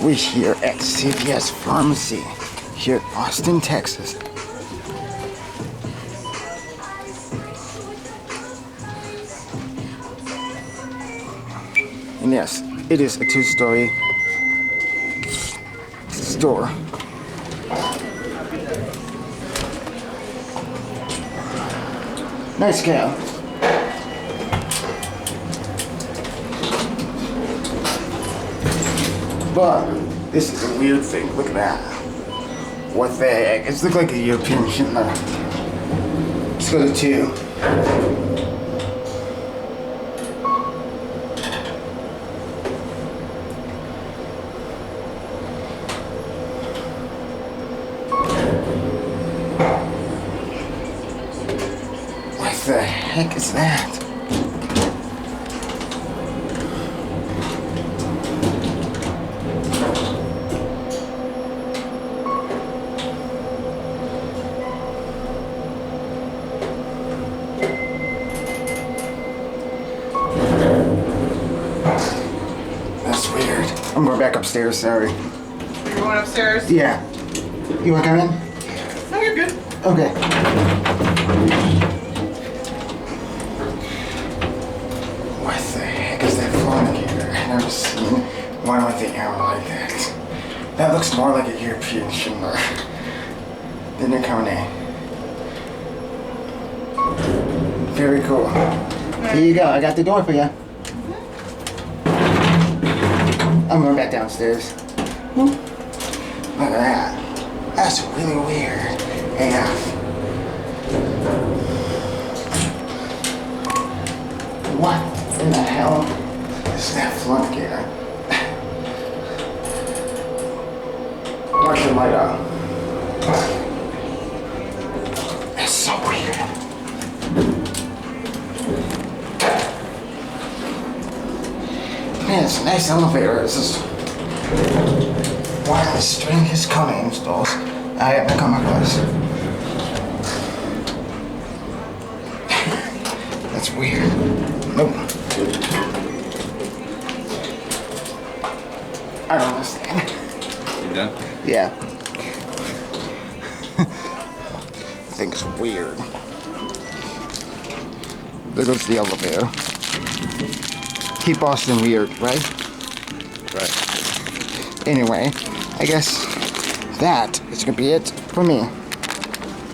We're here at CVS Pharmacy here in Austin, Texas. And yes, it is a two-story store. Nice cow. But this is a weird thing. Look at that. What the heck? It's look like a European Schindler. Let's go to 2. What the heck is that? That's weird. I'm going back upstairs, sorry. You're going upstairs? Yeah. You want to come in? No, you're good. Okay. What the heck is that fornicator? I've never seen one with the arrow like that. That looks more like a European Schindler than a KONE. Very cool. Here you go. I got the door for you. I'm going back downstairs. Look at that. That's really weird. AF. What in the hell is that flunkier? Watch the light out. That's so weird. Man, it's a nice elevator. It's just one of the strangest KONE installs I ever come across. That's weird. Nope. I don't understand. You done? Yeah. I think it's weird. There goes the elevator. Keep Austin weird, right? Right. Anyway, I guess that is gonna be it for me.